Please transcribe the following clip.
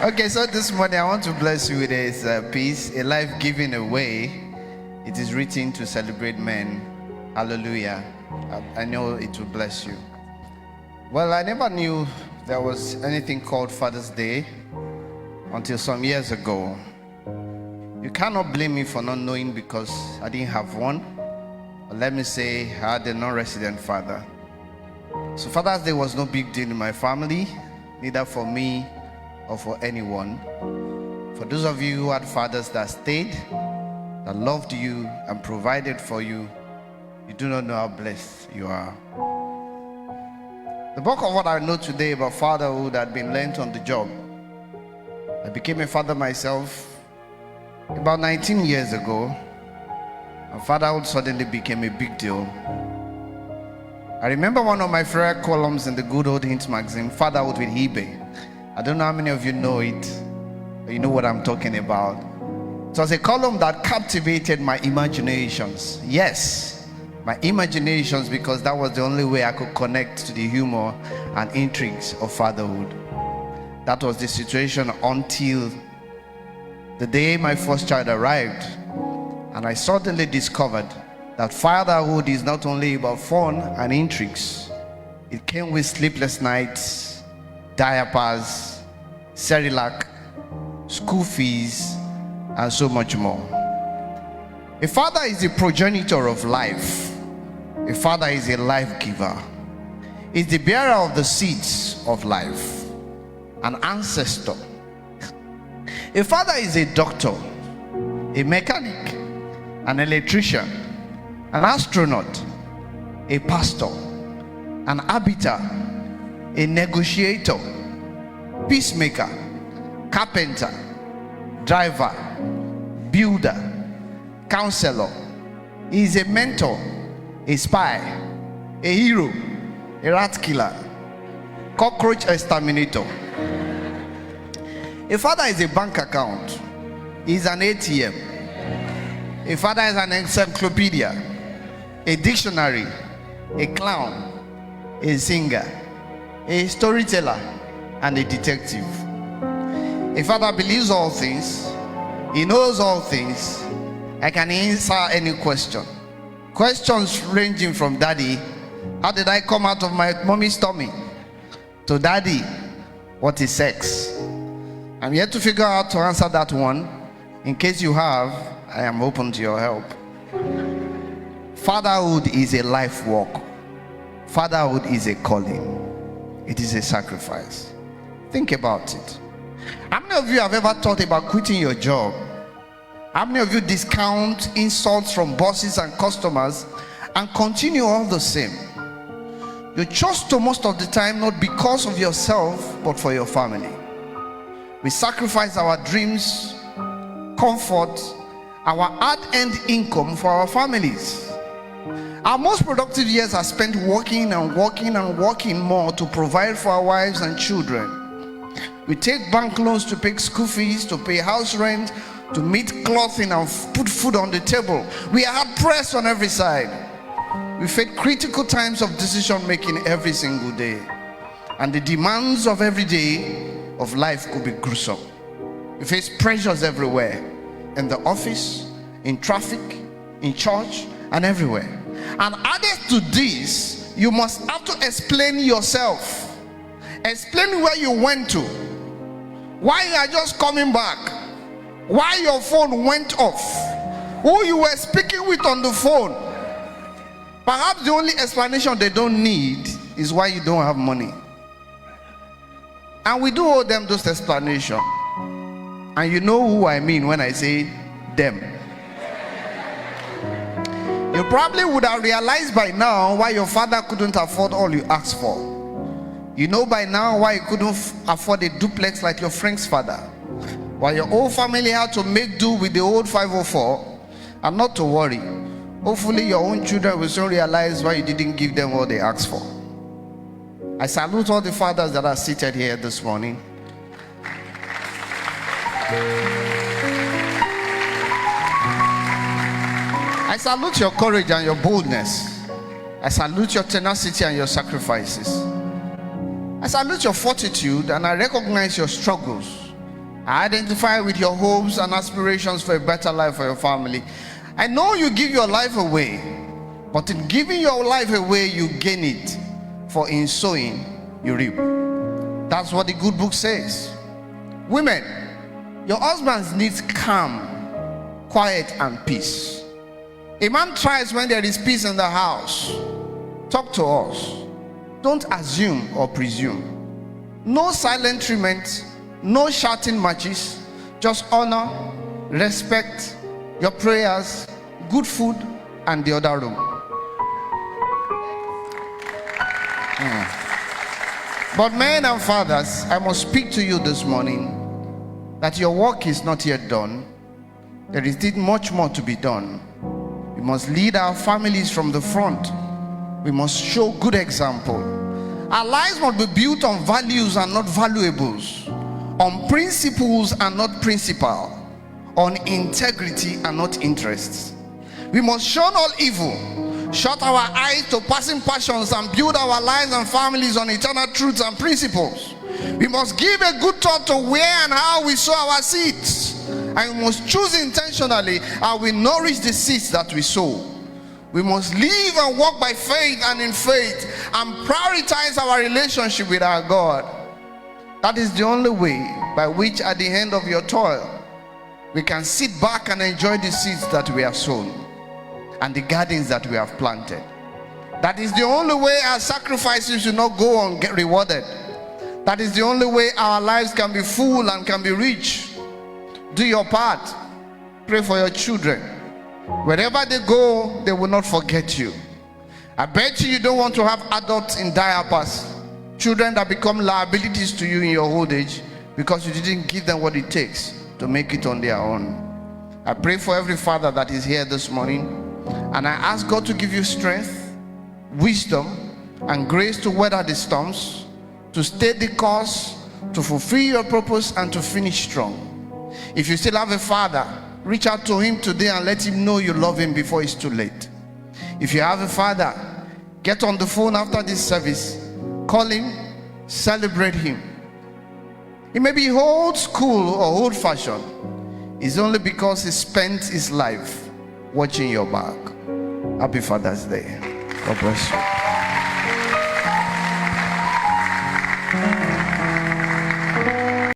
Okay, so this morning I want to bless you with this piece, a life given away. It is written to celebrate men. Hallelujah. I know it will bless you. Well, I never knew there was anything called Father's Day until some years ago. You cannot blame me for not knowing because I didn't have one. Or let me say, I had a non-resident father. So Father's Day was no big deal in my family, neither for me or for anyone. For those of you who had fathers that stayed, that loved you and provided for you, you do not know how blessed you are. The bulk of what I know today about fatherhood had been learned on the job. I became a father myself about 19 years ago, and fatherhood suddenly became a big deal. I remember one of my favorite columns in the good old Hints magazine, Fatherhood with eBay. I don't know how many of you know it, but you know what I'm talking about. It was a column that captivated my imaginations. Yes, my imaginations, because that was the only way I could connect to the humor and intrigues of fatherhood. That was the situation until the day my first child arrived, and I suddenly discovered that fatherhood is not only about fun and intrigues. It came with sleepless nights, diapers, Cerelac, school fees, and so much more. A father is a progenitor of life. A father is a life giver. He's the bearer of the seeds of life, an ancestor. A father is a doctor, a mechanic, an electrician, an astronaut, a pastor, an arbiter, a negotiator, peacemaker, carpenter, driver, builder, counselor. He is a mentor, a spy, a hero, a rat killer, cockroach exterminator. A father is a bank account. He is an ATM. A father is an encyclopedia, a dictionary, a clown, a singer, a storyteller, and a detective. A father believes all things. He knows all things. I can answer any question. Questions ranging from daddy, how did I come out of my mommy's tummy? To daddy, what is sex? I'm yet to figure out to answer that one. In case you have, I am open to your help. Fatherhood is a life walk. Fatherhood is a calling. It is a sacrifice. Think about it. How many of you have ever thought about quitting your job? How many of you discount insults from bosses and customers and continue all the same? You chose to most of the time not because of yourself, but for your family. We sacrifice our dreams, comfort, our hard-earned income for our families. Our most productive years are spent working and working and working more to provide for our wives and children. We take bank loans to pay school fees, to pay house rent, to meet clothing and put food on the table. We are hard pressed on every side. We face critical times of decision making every single day, and the demands of every day of life could be gruesome. We face pressures everywhere, in the office, in traffic, in church, and everywhere. And added to this, you must have to explain yourself. Explain where you went to, why you are just coming back, why your phone went off, who you were speaking with on the phone. Perhaps the only explanation they don't need is why you don't have money. And we do owe them those explanations. And you know who I mean when I say them. You probably would have realized by now why your father couldn't afford all you asked for. You know by now why you couldn't afford a duplex like your Frank's father. Why your whole family had to make do with the old 504. And not to worry, hopefully your own children will soon realize why you didn't give them what they asked for. I salute all the fathers that are seated here this morning. I salute your courage and your boldness. I salute your tenacity and your sacrifices. I salute your fortitude, and I recognize your struggles. Identify with your hopes and aspirations for a better life for your family. I know you give your life away, but in giving your life away, you gain it. For in sowing, you reap. That's what the good book says. Women, your husbands need calm, quiet, and peace. A man tries when there is peace in the house. Talk to us. Don't assume or presume. No silent treatment, no shouting matches. Just honor, respect, your prayers, good food, and the other room. But men and fathers, I must speak to you this morning that your work is not yet done. There is still much more to be done. We must lead our families from the front. We must show good example. Our lives must be built on values and not valuables, on principles and not principle, on integrity and not interests. We must shun all evil, shut our eyes to passing passions, and build our lives and families on eternal truths and principles. We must give a good thought to where and how we sow our seeds, and we must choose intentionally how we nourish the seeds that we sow. We must live and walk by faith and in faith, and prioritize our relationship with our God. That is the only way by which at the end of your toil we can sit back and enjoy the seeds that we have sown and the gardens that we have planted. That is the only way our sacrifices will not go and get rewarded. That is the only way our lives can be full and can be rich. Do your part. Pray for your children. Wherever they go, they will not forget you. I bet you don't want to have adults in diapers, children that become liabilities to you in your old age because you didn't give them what it takes to make it on their own. I pray for every father that is here this morning, and I ask God to give you strength, wisdom, and grace to weather the storms, to stay the course, to fulfill your purpose, and to finish strong. If you still have a father, reach out to him today and let him know you love him before it's too late. If you have a father, get on the phone after this service, call him, celebrate him. He may be old school or old fashioned. It's only because he spent his life watching your back. Happy Father's Day. God bless you.